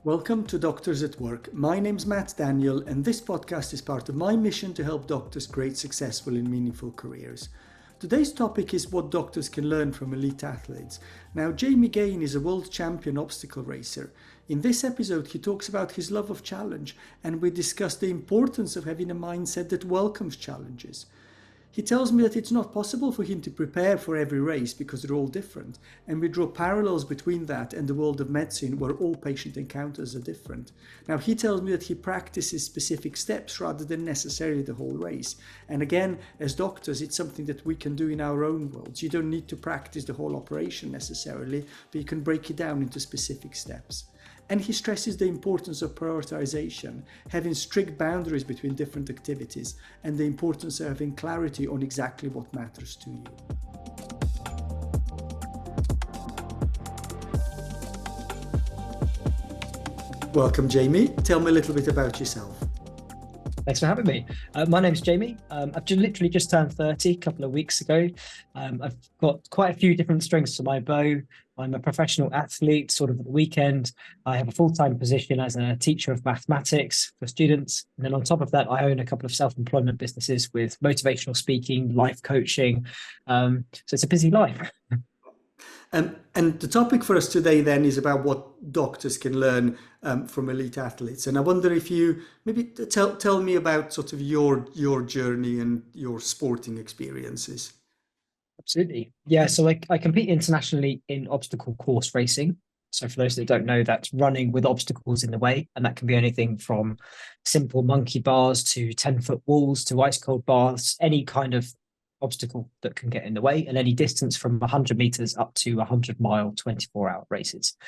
Welcome to Doctors at Work. My name's Matt Daniel, and this podcast is part of my mission to help doctors create successful and meaningful careers. Today's topic is what doctors can learn from elite athletes. Now, Jamie Gane is a world champion obstacle racer. In this episode, he talks about his love of challenge, and we discuss the importance of having a mindset that welcomes challenges. He tells me that it's not possible for him to prepare for every race because they're all different, and we draw parallels between that and the world of medicine where all patient encounters are different. Now, he tells me that he practices specific steps rather than necessarily the whole race. And again, as doctors, it's something that we can do in our own worlds. You don't need to practice the whole operation necessarily, but you can break it down into specific steps. And he stresses the importance of prioritization, having strict boundaries between different activities, and the importance of having clarity on exactly what matters to you. Welcome, Jamie. Tell me a little bit about yourself. Thanks for having me. My name's Jamie. I've literally just turned 30 a couple of weeks ago. I've got quite a few different strings to my bow. I'm a professional athlete, sort of at the weekend. I have a full-time position as a teacher of mathematics for students. And then on top of that, I own a couple of self-employment businesses with motivational speaking, life coaching. So it's a busy life. And the topic for us today then is about what doctors can learn from elite athletes. And I wonder if you maybe tell me about sort of your journey and your sporting experiences. Absolutely. Yeah, so I compete internationally in obstacle course racing. So for those that don't know, that's running with obstacles in the way. And that can be anything from simple monkey bars to 10-foot walls to ice cold baths, any kind of obstacle that can get in the way, and any distance from 100 meters up to 100-mile 24-hour races.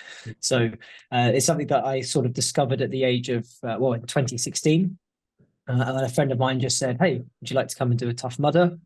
So it's something that I sort of discovered at the age of, in 2016. And a friend of mine just said, "Hey, would you like to come and do a Tough Mudder?"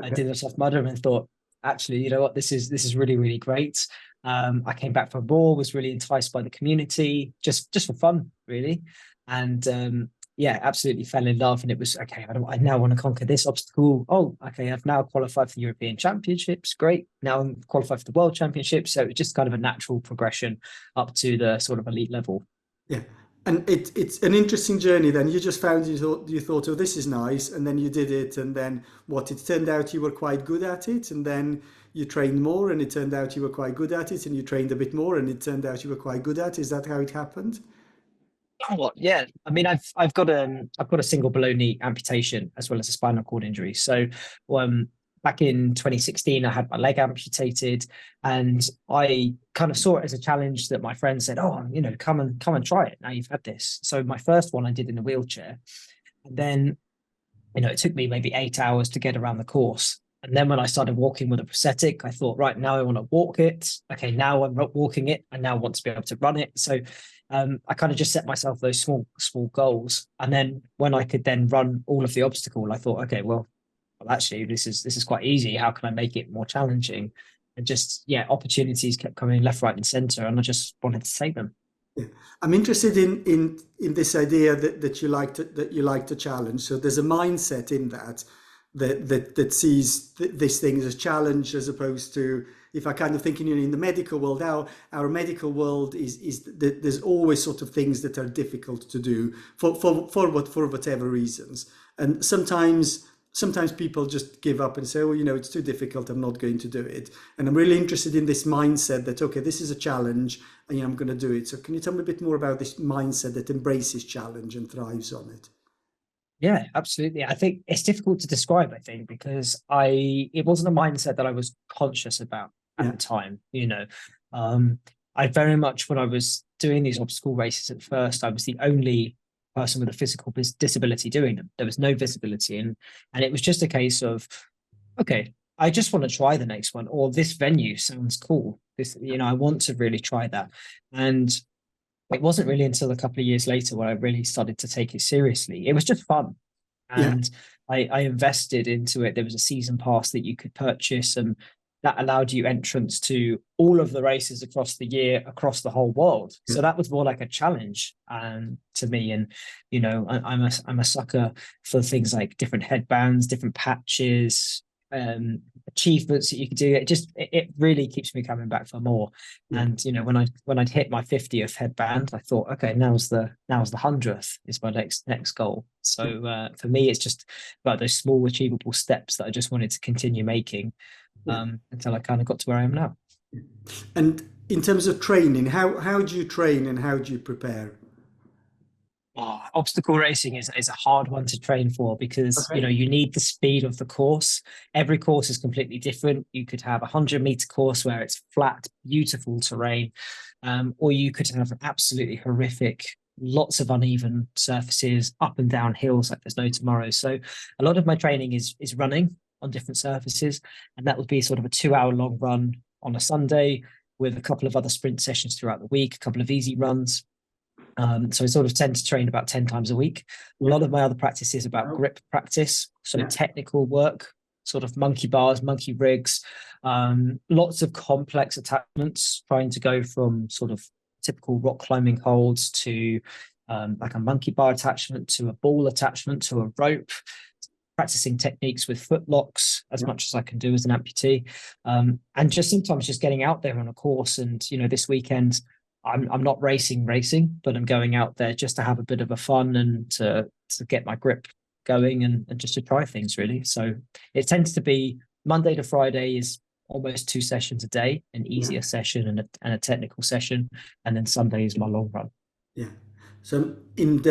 I did a Tough Mudder and thought, actually, you know what, this is really, really great. I came back from war, was really enticed by the community, just for fun, really. And absolutely fell in love. And it was, okay, I now want to conquer this obstacle. Oh, okay, I've now qualified for the European Championships. Great. Now I'm qualified for the World Championships. So it's just kind of a natural progression up to the sort of elite level. Yeah. And it's an interesting journey then. You just found you thought, oh, this is nice, and then you did it, and then it turned out you were quite good at it, and then you trained more, and it turned out you were quite good at it, and you trained a bit more, and it turned out you were quite good at it. Is that how it happened? Oh, yeah. I mean, I've got a single below knee amputation as well as a spinal cord injury. So back in 2016, I had my leg amputated, and I kind of saw it as a challenge that my friend said, "Oh, you know, come and try it. Now you've had this." So my first one I did in a wheelchair, and then, you know, it took me maybe 8 hours to get around the course. And then when I started walking with a prosthetic, I thought, right, now I want to walk it. Okay, now I'm walking it. I now want to be able to run it. So I kind of just set myself those small goals. And then when I could then run all of the obstacle, I thought, okay, well, actually, this is quite easy. How can I make it more challenging? And just, opportunities kept coming left, right, and center, and I just wanted to take them. Yeah. I'm interested in this idea that you like to challenge. So there's a mindset in that sees this thing as a challenge, as opposed to, if I kind of thinking in the medical world now, our medical world is that there's always sort of things that are difficult to do for whatever reasons, and sometimes people just give up and say, oh, you know, it's too difficult, I'm not going to do it. And I'm really interested in this mindset that, okay, this is a challenge, and I'm going to do it. So can you tell me a bit more about this mindset that embraces challenge and thrives on it? Yeah, absolutely. I think it's difficult to describe, I think, because it wasn't a mindset that I was conscious about at the time. You know, I very much, when I was doing these obstacle races at first, I was the only person with a physical disability doing them. There was no visibility, and it was just a case of, okay, I just want to try the next one, or this venue sounds cool. This, you know, I want to really try that. And it wasn't really until a couple of years later when I really started to take it seriously. It was just fun. And I invested into it. There was a season pass that you could purchase, and that allowed you entrance to all of the races across the year, across the whole world. So that was more like a challenge to me. And, you know, I'm a sucker for things like different headbands, different patches, achievements that you could do. It really keeps me coming back for more. Yeah. And when I'd hit my 50th headband, I thought, okay, now's the 100th is my next goal. So for me, it's just about those small achievable steps that I just wanted to continue making until I kind of got to where I am now. And in terms of training, how do you train and how do you prepare? Obstacle racing is a hard one to train for because Okay. you need the speed of the course. Every course is completely different. You could have a 100-meter course where it's flat, beautiful terrain, or you could have an absolutely horrific, lots of uneven surfaces, up and down hills like there's no tomorrow. So a lot of my training is running on different surfaces, and that would be sort of a 2-hour long run on a Sunday with a couple of other sprint sessions throughout the week, a couple of easy runs. So I sort of tend to train about 10 times a week. A lot of my other practice is about grip practice, so technical work, sort of monkey bars, monkey rigs, lots of complex attachments, trying to go from sort of typical rock climbing holds to like a monkey bar attachment to a ball attachment to a rope, practicing techniques with foot locks as much as I can do as an amputee, and just sometimes just getting out there on a course. And this weekend I'm not racing, but I'm going out there just to have a bit of a fun and to get my grip going and just to try things really. So it tends to be Monday to Friday is almost 2 sessions a day, an easier session and a technical session, and then Sunday is my long run. Yeah. So in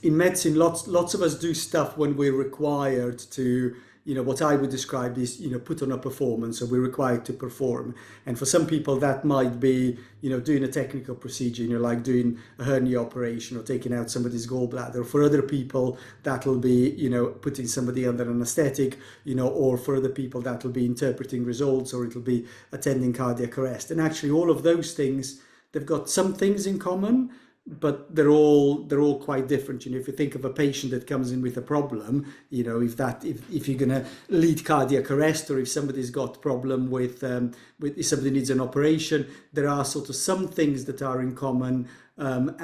medicine, lots of us do stuff when we're required to, what I would describe is, put on a performance. So we're required to perform. And for some people that might be, doing a technical procedure, like doing a hernia operation or taking out somebody's gallbladder. For other people, that'll be, putting somebody under anesthetic, or for other people, that'll be interpreting results, or it'll be attending cardiac arrest. And actually all of those things, they've got some things in common, but they're all quite different. If you think of a patient that comes in with a problem, if you're going to lead cardiac arrest, or if somebody's got problem with if somebody needs an operation, there are sort of some things that are in common, but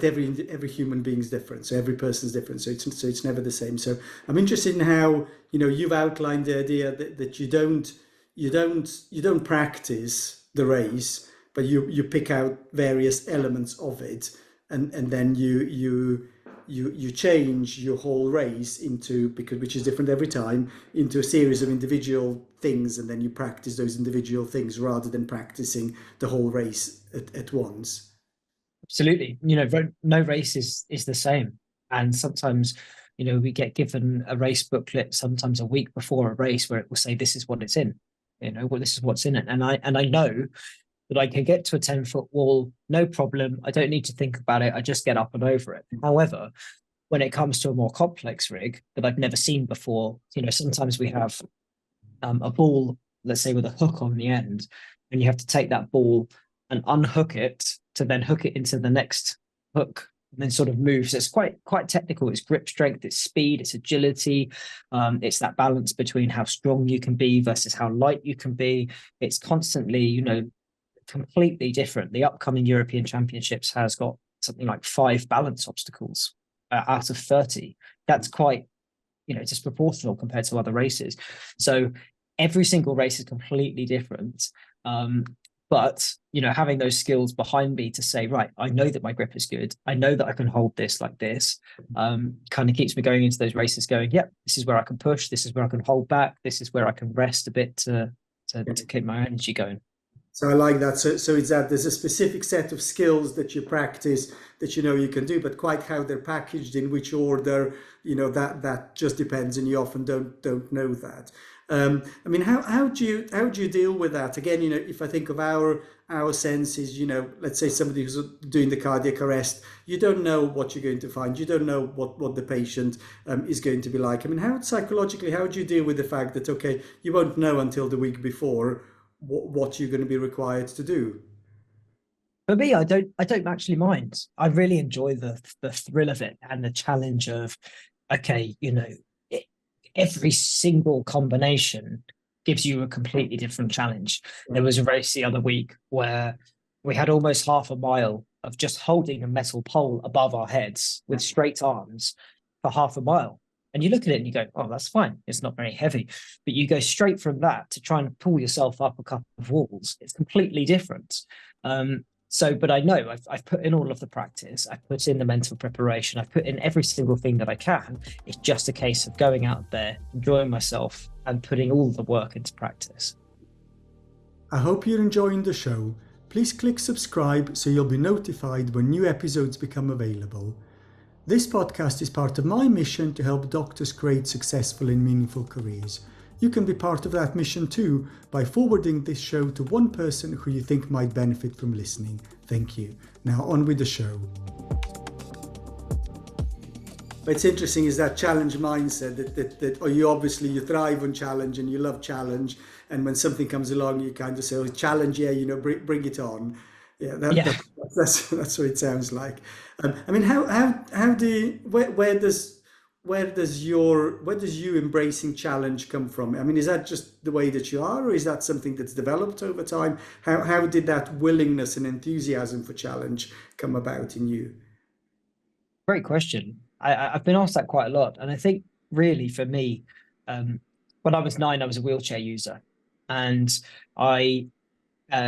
every human being is different, so every person's different, so it's never the same. So I'm interested in how you've outlined the idea that you don't practice the race, but you pick out various elements of it, and then you change your whole race into, which is different every time, into a series of individual things, and then you practice those individual things rather than practicing the whole race at once. Absolutely. No race is the same. And sometimes, we get given a race booklet sometimes a week before a race where it will say, this is what it's in, this is what's in it. And I know that I can get to a 10-foot wall, no problem. I don't need to think about it. I just get up and over it. However, when it comes to a more complex rig that I've never seen before, sometimes we have a ball, let's say with a hook on the end, and you have to take that ball and unhook it to then hook it into the next hook and then sort of move. So it's quite technical. It's grip strength, it's speed, it's agility. It's that balance between how strong you can be versus how light you can be. It's constantly, completely different. The upcoming European Championships has got something like 5 balance obstacles out of 30. That's quite, disproportional compared to other races. So every single race is completely different. But, having those skills behind me to say, right, I know that my grip is good. I know that I can hold this like this, kind of keeps me going into those races going, yep, this is where I can push. This is where I can hold back. This is where I can rest a bit to keep my energy going. So I like that. So it's that there's a specific set of skills that you practice that you can do, but quite how they're packaged, in which order, that just depends, and you often don't know that. How do you deal with that? Again, if I think of our senses, let's say somebody who's doing the cardiac arrest, you don't know what you're going to find. You don't know what the patient is going to be like. How psychologically, how do you deal with the fact that, okay, you won't know until the week before what you're going to be required to do? For me, I don't actually mind. I really enjoy the thrill of it and the challenge of, okay, every single combination gives you a completely different challenge. There was a race the other week where we had almost half a mile of just holding a metal pole above our heads with straight arms for half a mile. And you look at it and you go, oh, that's fine. It's not very heavy. But you go straight from that to try and pull yourself up a couple of walls. It's completely different. But I know I've put in all of the practice. I've put in the mental preparation. I've put in every single thing that I can. It's just a case of going out there, enjoying myself, and putting all the work into practice. I hope you're enjoying the show. Please click subscribe so you'll be notified when new episodes become available. This podcast is part of my mission to help doctors create successful and meaningful careers. You can be part of that mission too by forwarding this show to one person who you think might benefit from listening. Thank you. Now on with the show. But it's interesting is that challenge mindset that you thrive on challenge and you love challenge, and when something comes along you kind of say, oh, challenge, bring it on. That's what it sounds like. I mean, where does you embracing challenge come from? I mean, is that just the way that you are, or is that something that's developed over time? How did that willingness and enthusiasm for challenge come about in you? Great question. I've been asked that quite a lot, and I think really for me, when I was 9, I was a wheelchair user, and I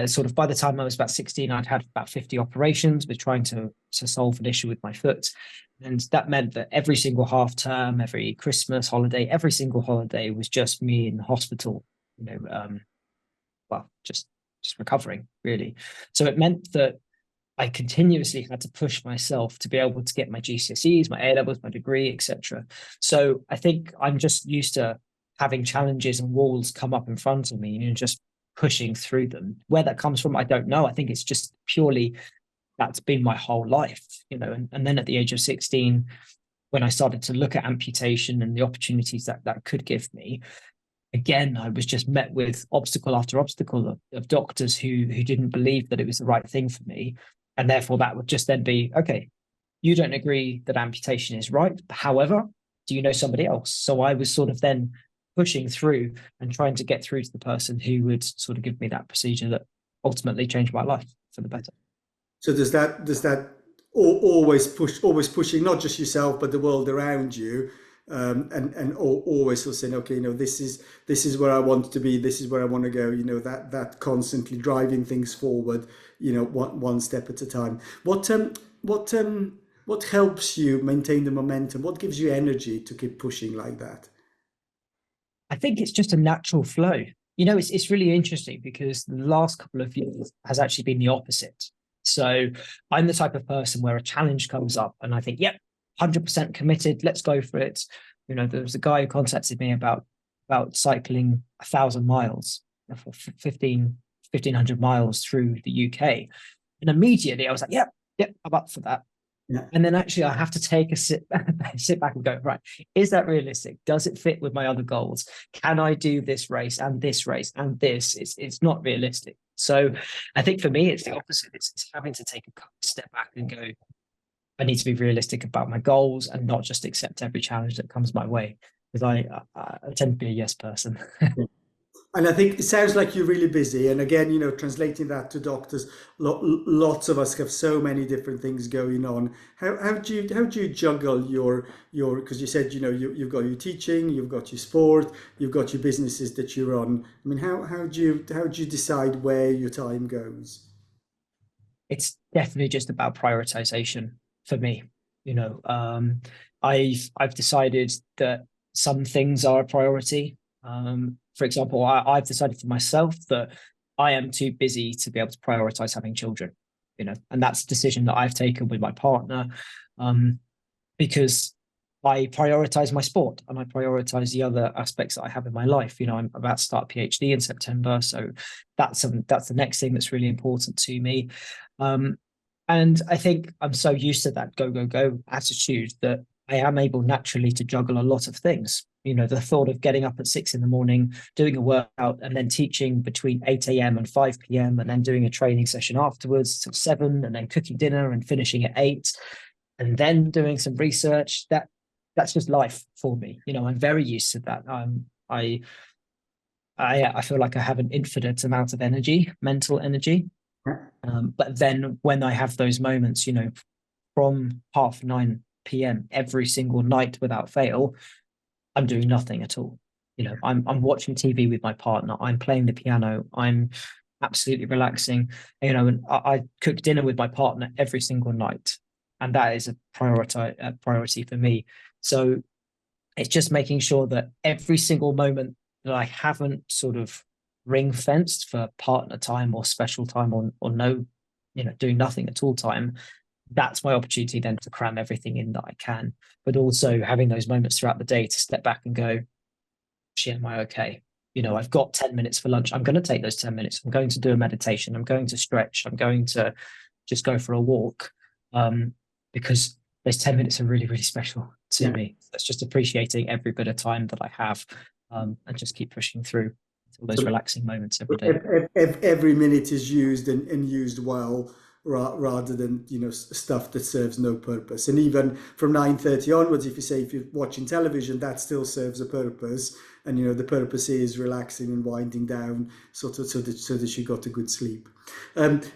sort of by the time I was about 16, I'd had about 50 operations with trying to solve an issue with my foot. And that meant that every single half term, every Christmas holiday, every single holiday was just me in the hospital, just recovering really. So it meant that I continuously had to push myself to be able to get my GCSEs, my A levels, my degree, etc. So I think I'm just used to having challenges and walls come up in front of me and just pushing through them. Where that comes from, I don't know. I think it's just purely that's been my whole life, and then at the age of 16, when I started to look at amputation and the opportunities that could give me, again, I was just met with obstacle after obstacle of doctors who didn't believe that it was the right thing for me. And therefore that would just then be, okay, you don't agree that amputation is right. However, do you know somebody else? So I was sort of then pushing through and trying to get through to the person who would sort of give me that procedure that ultimately changed my life for the better. So does that always pushing not just yourself but the world around you, and always sort of saying, okay, this is where I want to be, this is where I want to go, that constantly driving things forward, one step at a time. What helps you maintain the momentum? What gives you energy to keep pushing like that? I think it's just a natural flow. It's really interesting because the last couple of years has actually been the opposite. So I'm the type of person where a challenge comes up and I think, yep, 100% committed, let's go for it. There was a guy who contacted me about cycling 1,000 miles, 1,500 miles through the UK. And immediately I was like, yep, I'm up for that. Yeah. And then actually I have to take a sit back and go, right, is that realistic? Does it fit with my other goals? Can I do this race and this race and this? It's not realistic. So I think for me, it's the opposite. It's having to take a step back and go, I need to be realistic about my goals and not just accept every challenge that comes my way, because I tend to be a yes person. And I think it sounds like you're really busy. And again, translating that to doctors, lots of us have so many different things going on. How do you juggle your because you said, you've got your teaching, you've got your sport, you've got your businesses that you run. I mean, how do you decide where your time goes? It's definitely just about prioritization for me. I've decided that some things are a priority. For example, I've decided for myself that I am too busy to be able to prioritize having children, and that's a decision that I've taken with my partner, because I prioritize my sport and I prioritize the other aspects that I have in my life. I'm about to start a PhD in September, so that's the next thing that's really important to me. And I think I'm so used to that go attitude that I am able naturally to juggle a lot of things. The thought of getting up at 6 a.m, doing a workout and then teaching between 8 a.m. and 5 p.m. and then doing a training session afterwards till 7 and then cooking dinner and finishing at 8 and then doing some research, that's just life for me. I'm very used to that. I feel like I have an infinite amount of energy, mental energy. But then when I have those moments, from 9:30 p.m. every single night without fail, I'm doing nothing at all. I'm watching TV with my partner. I'm playing the piano. I'm absolutely relaxing. And I cook dinner with my partner every single night, and that is a priority for me. So it's just making sure that every single moment that I haven't sort of ring fenced for partner time or special time or no, doing nothing at all time, that's my opportunity then to cram everything in that I can. But also having those moments throughout the day to step back and go, shit, am I okay? I've got 10 minutes for lunch. I'm going to take those 10 minutes. I'm going to do a meditation. I'm going to stretch. I'm going to just go for a walk, because those 10 minutes are really, really special to me. That's just appreciating every bit of time that I have, and just keep pushing through all those relaxing moments every day. Every minute is used and used well, rather than stuff that serves no purpose. And even from 9:30 onwards, if you're watching television, that still serves a purpose. And the purpose is relaxing and winding down, sort of, so that you got a good sleep.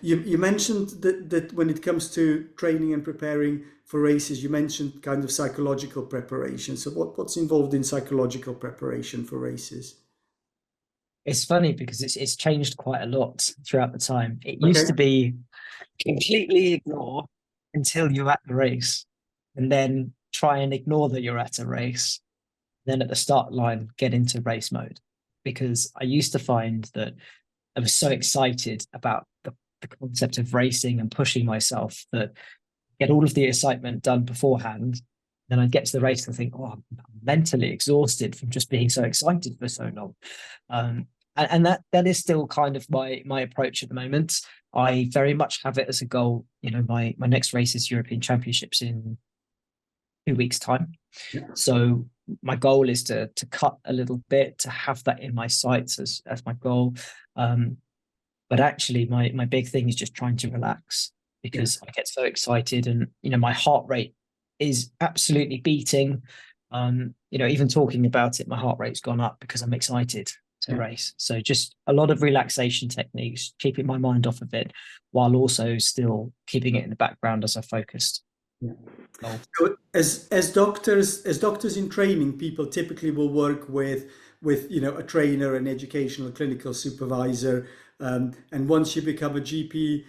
You mentioned that when it comes to training and preparing for races, you mentioned kind of psychological preparation. So what's involved in psychological preparation for races? It's funny because it's changed quite a lot throughout the time. It used to be completely ignore until you're at the race, and then try and ignore that you're at a race. Then at the start line, get into race mode, because I used to find that I was so excited about the concept of racing and pushing myself that get all of the excitement done beforehand. Then I'd get to the race and think, oh, I'm mentally exhausted from just being so excited for so long. And that is still kind of my approach at the moment. I very much have it as a goal. My next race is European Championships in 2 weeks' time. Yeah. So my goal is to cut a little bit, to have that in my sights as my goal. But actually, my big thing is just trying to relax, because I get so excited, and my heart rate is absolutely beating. Even talking about it, my heart rate's gone up because I'm excited to race. So just a lot of relaxation techniques, keeping my mind off of it, while also still keeping it in the background as I focused. Yeah. So as doctors in training, people typically will work with a trainer, an educational clinical supervisor, and once you become a GP,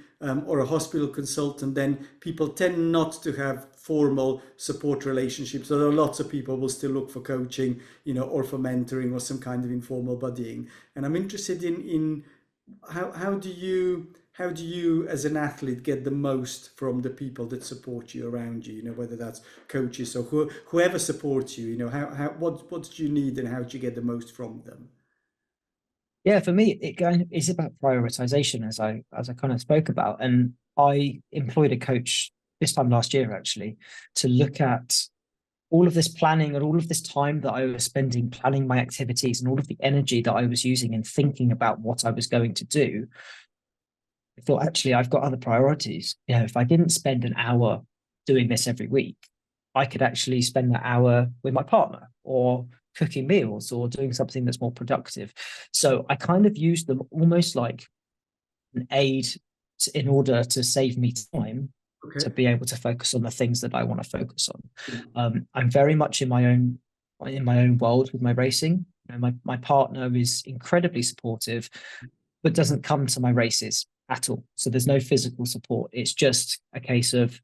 or a hospital consultant, then people tend not to have formal support relationships. So there are lots of people will still look for coaching, or for mentoring or some kind of informal buddying. And I'm interested in how do you as an athlete get the most from the people that support you around you, whether that's coaches or whoever supports you, what do you need and how do you get the most from them? Yeah, for me, it is about prioritization, as I kind of spoke about. And I employed a coach this time last year, actually, to look at all of this planning and all of this time that I was spending planning my activities and all of the energy that I was using in thinking about what I was going to do. I thought, actually, I've got other priorities. If I didn't spend an hour doing this every week, I could actually spend that hour with my partner, or cooking meals, or doing something that's more productive. So I kind of used them almost like an aid in order to save me time to be able to focus on the things that I want to focus on. I'm very much in my own world with my racing. My partner is incredibly supportive, but doesn't come to my races at all. So there's no physical support. It's just a case of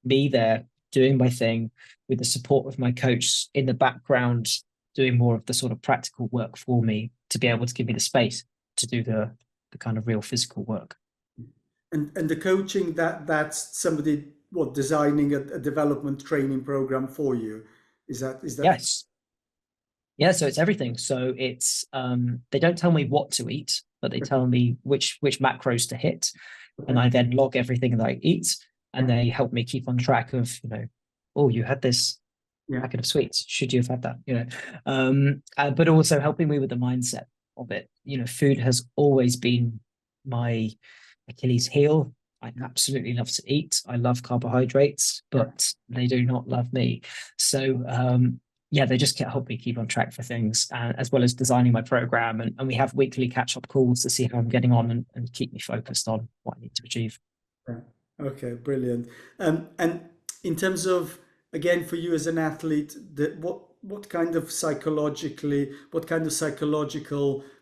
me there doing my thing with the support of my coach in the background, doing more of the sort of practical work for me to be able to give me the space to do the kind of real physical work. And the coaching, that's somebody designing a development training program for you. Is that Yes. Yeah, so it's everything. So it's they don't tell me what to eat, but they tell me which macros to hit, and I then log everything that I eat, and they help me keep on track of, oh, you had this packet of sweets. Should you have had that? But also helping me with the mindset of it. Food has always been my Achilles heel. I absolutely love to eat. I love carbohydrates, but they do not love me. So they just help me keep on track for things, as well as designing my program. And we have weekly catch-up calls to see how I'm getting on, and keep me focused on what I need to achieve. Okay, brilliant. And in terms of, again, for you as an athlete, what kind of psychological,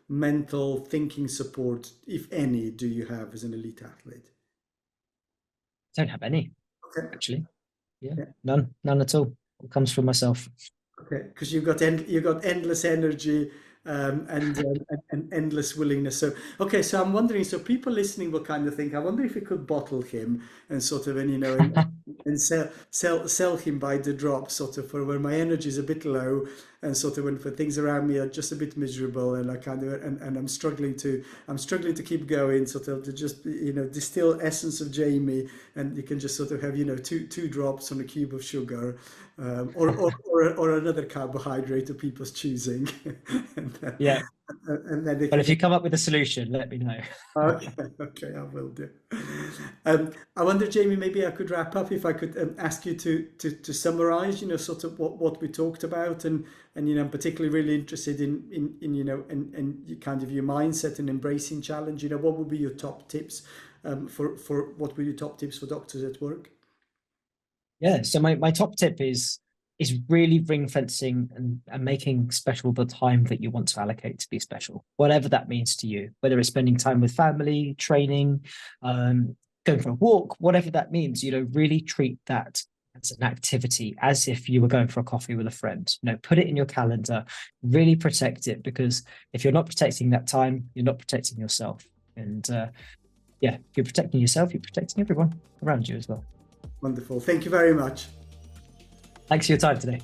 mental thinking support, if any, do you have as an elite athlete? Don't have any, Okay. actually. Yeah, Yeah. none at all. It comes from myself. Okay, because you've got endless energy, and endless willingness. So okay, so I'm wondering, so people listening will kind of think, I wonder if we could bottle him and sort of, and and sell him by the drop, sort of, for when my energy is a bit low, and sort of when for things around me are just a bit miserable, and I kind of, and I'm struggling to keep going, sort of, to just, distill essence of Jamie, and you can just sort of have, two drops on a cube of sugar, or another carbohydrate of people's choosing. and, then, Yeah. and then they But can if you come up with a solution, let me know. Okay, I will do. I wonder, Jamie, maybe I could wrap up if I could ask you to summarize, sort of what we talked about, and I'm particularly really interested in and kind of your mindset and embracing challenge. What would be your top tips for what were your top tips for doctors at work? Yeah, so my top tip is really ring fencing and making special the time that you want to allocate to be special, whatever that means to you, whether it's spending time with family, training, going for a walk, whatever that means. Really treat that as an activity, as if you were going for a coffee with a friend. Put it in your calendar, really protect it, because if you're not protecting that time, you're not protecting yourself. And if you're protecting yourself, you're protecting everyone around you as well. Wonderful. Thank you very much. Thanks for your time today.